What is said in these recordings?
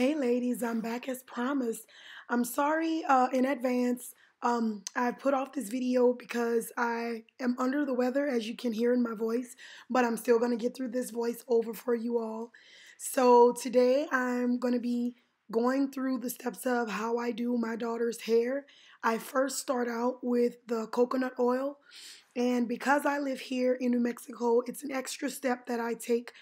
Hey ladies, I'm back as promised. I'm sorry in advance. I put off this video because I am under the weather, as you can hear in my voice, but I'm still going to get through this voiceover for you all. So today I'm going to be going through the steps of how I do my daughter's hair. I first start out with the coconut oil. And because I live here in New Mexico, it's an extra step that I take,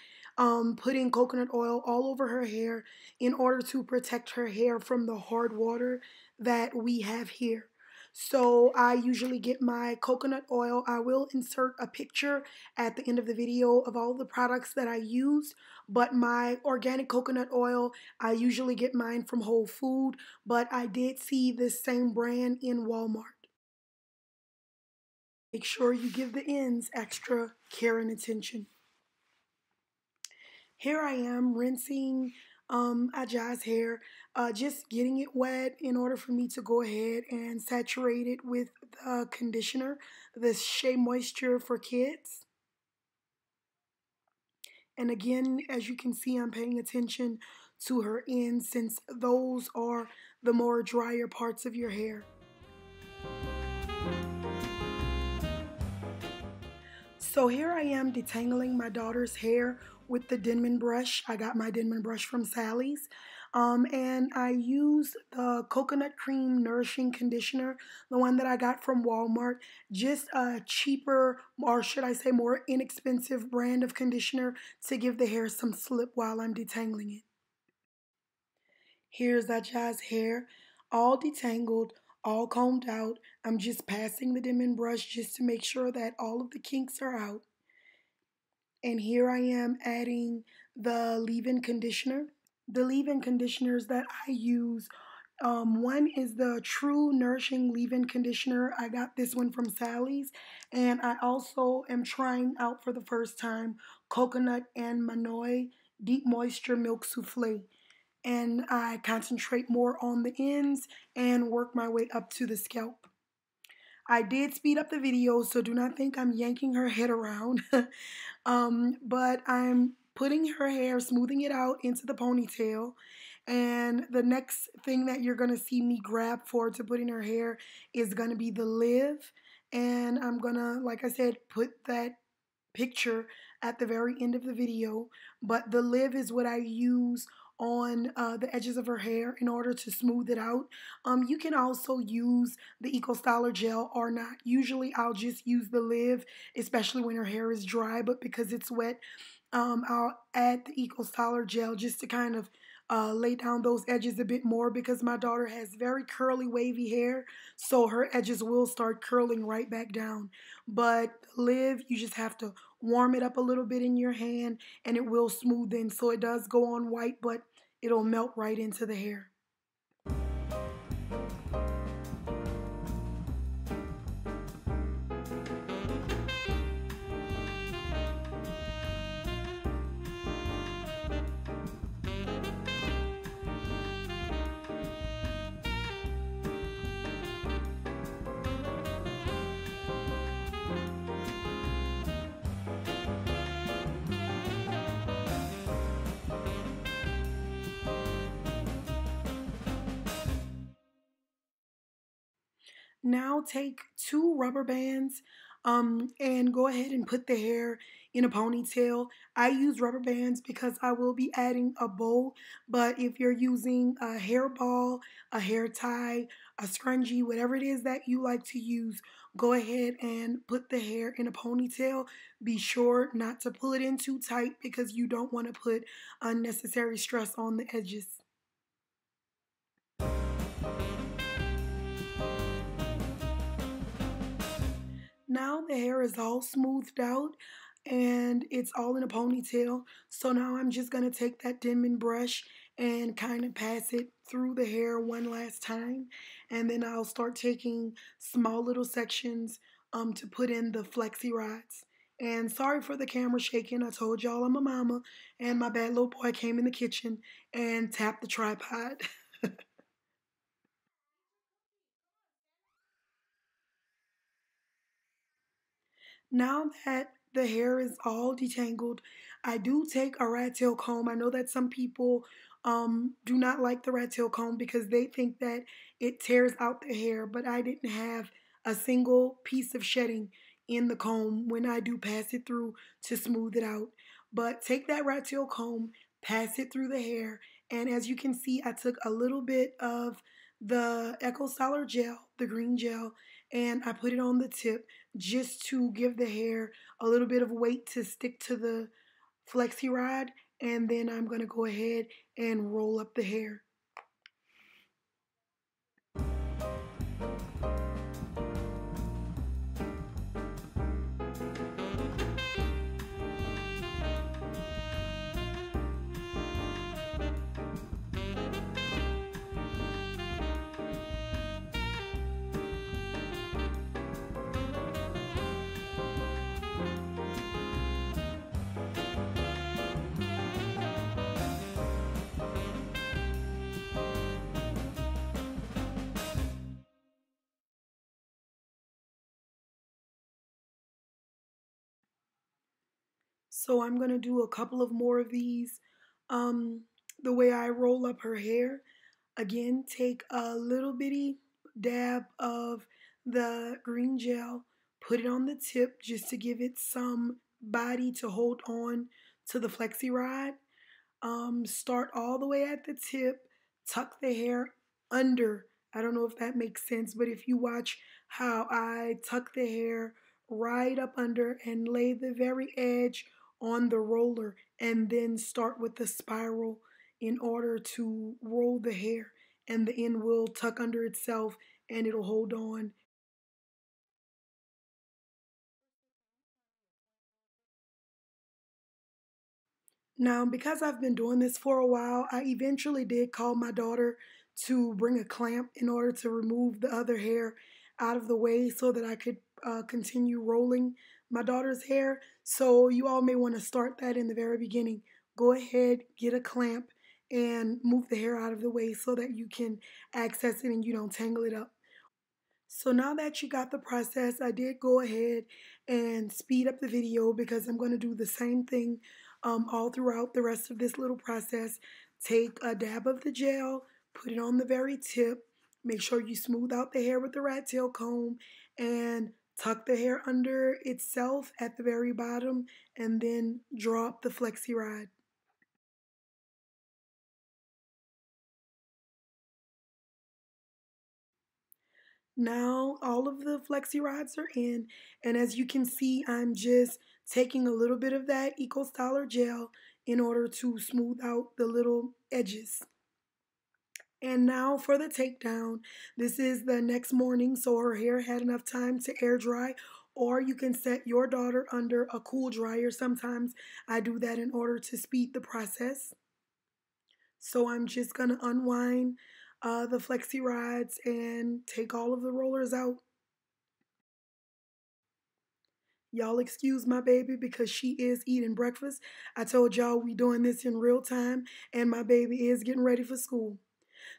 putting coconut oil all over her hair in order to protect her hair from the hard water that we have here. So I usually get my coconut oil. I will insert a picture at the end of the video of all the products that I use, but my organic coconut oil, I usually get mine from Whole Food, but I did see this same brand in Walmart. Make sure you give the ends extra care and attention. Here I am rinsing Ajah's hair, just getting it wet in order for me to go ahead and saturate it with the conditioner, this Shea Moisture for Kids. And again, as you can see, I'm paying attention to her ends since those are the more drier parts of your hair. So here I am detangling my daughter's hair with the Denman brush. I got my Denman brush from Sally's. And I use the Coconut Cream Nourishing Conditioner, the one that I got from Walmart. Just a cheaper, or should I say more inexpensive brand of conditioner to give the hair some slip while I'm detangling it. Here's Ajah's hair, all detangled, all combed out. I'm just passing the Denman brush just to make sure that all of the kinks are out. And here I am adding the leave-in conditioner. The leave-in conditioners that I use, one is the True Nourishing Leave-In Conditioner. I got this one from Sally's. And I also am trying out for the first time Coconut and Manoi Deep Moisture Milk Souffle. And I concentrate more on the ends and work my way up to the scalp. I did speed up the video, so do not think I'm yanking her head around. But I'm putting her hair, smoothing it out into the ponytail. And the next thing that you're going to see me grab for to put in her hair is going to be the live. And I'm going to, like I said, put that picture at the very end of the video. But the live is what I use on the edges of her hair in order to smooth it out. You can also use the Eco Styler gel or not. Usually I'll just use the live, especially when her hair is dry, but because it's wet, I'll add the Eco Styler gel just to kind of lay down those edges a bit more because my daughter has very curly, wavy hair, so her edges will start curling right back down. But live, you just have to warm it up a little bit in your hand and it will smooth in. So it does go on white, but it'll melt right into the hair. Now take two rubber bands and go ahead and put the hair in a ponytail. I use rubber bands because I will be adding a bow, but if you're using a hairball, a hair tie, a scrunchie, whatever it is that you like to use, go ahead and put the hair in a ponytail. Be sure not to pull it in too tight because you don't want to put unnecessary stress on the edges. Now the hair is all smoothed out and it's all in a ponytail. So now I'm just going to take that Denman brush and kind of pass it through the hair one last time. And then I'll start taking small little sections to put in the flexi rods. And sorry for the camera shaking. I told y'all I'm a mama and my bad little boy came in the kitchen and tapped the tripod. Now that the hair is all detangled, I do take a rat tail comb. I know that some people do not like the rat tail comb because they think that it tears out the hair, but I didn't have a single piece of shedding in the comb when I do pass it through to smooth it out. But take that rat tail comb, pass it through the hair, and as you can see, I took a little bit of the Echo Styler gel, the green gel, and I put it on the tip just to give the hair a little bit of weight to stick to the flexi rod, and then I'm going to go ahead and roll up the hair. So I'm going to do a couple of more of these um, the way I roll up her hair. Again, take a little bitty dab of the green gel, put it on the tip just to give it some body to hold on to the flexi rod. Start all the way at the tip, tuck the hair under. I don't know if that makes sense, but if you watch how I tuck the hair right up under and lay the very edge on the roller and then start with the spiral in order to roll the hair, and the end will tuck under itself and it'll hold on. Now, because I've been doing this for a while, I eventually did call my daughter to bring a clamp in order to remove the other hair out of the way so that I could continue rolling my daughter's hair. So, you all may want to start that in the very beginning. Go ahead, get a clamp, and move the hair out of the way so that you can access it and you don't tangle it up. So now that you got the process, I did go ahead and speed up the video because I'm going to do the same thing all throughout the rest of this little process. Take a dab of the gel, put it on the very tip, make sure you smooth out the hair with the rat tail comb, and tuck the hair under itself at the very bottom, and then drop the flexi rod. Now all of the flexi rods are in, and as you can see, I'm just taking a little bit of that Eco Styler gel in order to smooth out the little edges. And now for the takedown. This is the next morning, so her hair had enough time to air dry, or you can set your daughter under a cool dryer. Sometimes I do that in order to speed the process. So I'm just gonna unwind the flexi rods and take all of the rollers out. Y'all excuse my baby because she is eating breakfast. I told y'all we doing this in real time and my baby is getting ready for school.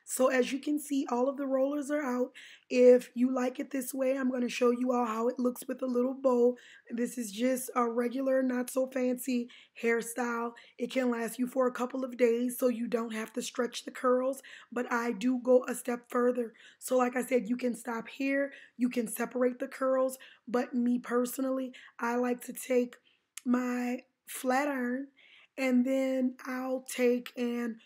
So as you can see, all of the rollers are out. If you like it this way, I'm going to show you all how it looks with a little bow. This is just a regular, not so fancy hairstyle. It can last you for a couple of days, so you don't have to stretch the curls. But I do go a step further. So like I said, you can stop here. You can separate the curls. But me personally, I like to take my flat iron and then I'll take and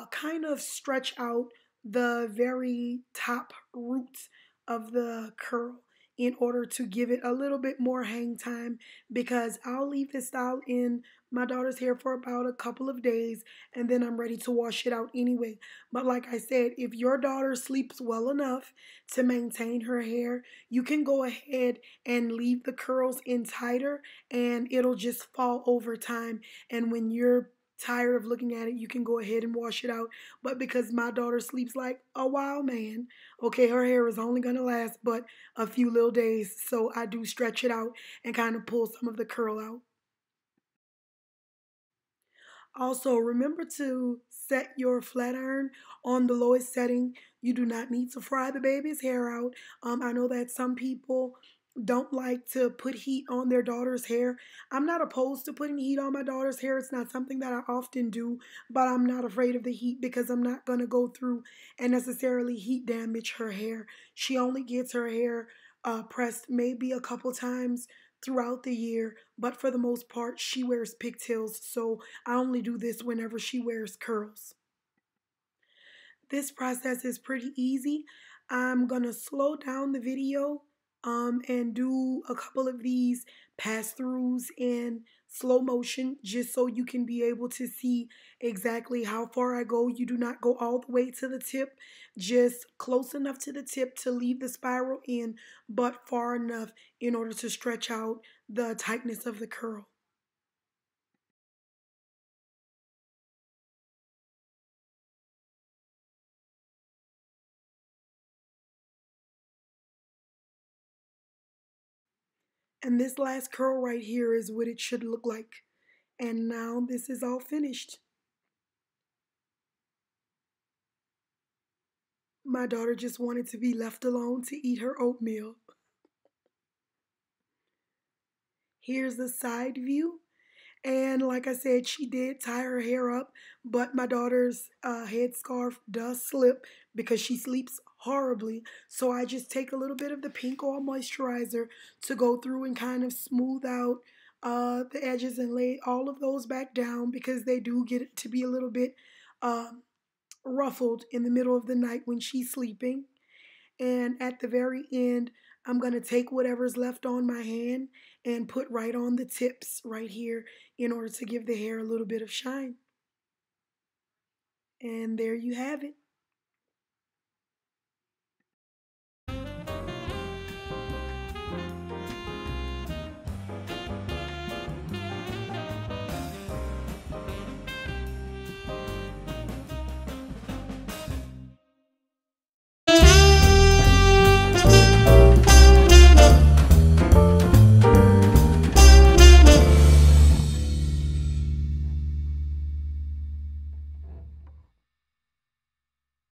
kind of stretch out the very top roots of the curl in order to give it a little bit more hang time, because I'll leave this style in my daughter's hair for about a couple of days and then I'm ready to wash it out anyway. But like I said, if your daughter sleeps well enough to maintain her hair, you can go ahead and leave the curls in tighter and it'll just fall over time. And when you're tired of looking at it, you can go ahead and wash it out. But because my daughter sleeps like a wild man, okay, her hair is only going to last but a few little days. So I do stretch it out and kind of pull some of the curl out. Also, remember to set your flat iron on the lowest setting. You do not need to fry the baby's hair out. I know that some people don't like to put heat on their daughter's hair. I'm not opposed to putting heat on my daughter's hair. It's not something that I often do, but I'm not afraid of the heat because I'm not going to go through and necessarily heat damage her hair. She only gets her hair pressed maybe a couple times throughout the year, but for the most part, she wears pigtails, so I only do this whenever she wears curls. This process is pretty easy. I'm gonna slow down the video and do a couple of these pass throughs in slow motion just so you can be able to see exactly how far I go. You do not go all the way to the tip, just close enough to the tip to leave the spiral in, but far enough in order to stretch out the tightness of the curl. And this last curl right here is what it should look like. And now this is all finished. My daughter just wanted to be left alone to eat her oatmeal. Here's the side view. And like I said, she did tie her hair up, but my daughter's headscarf does slip because she sleeps horribly. So I just take a little bit of the pink oil moisturizer to go through and kind of smooth out the edges and lay all of those back down because they do get to be a little bit um, ruffled in the middle of the night when she's sleeping. And at the very end, I'm going to take whatever's left on my hand and put right on the tips right here in order to give the hair a little bit of shine. And there you have it.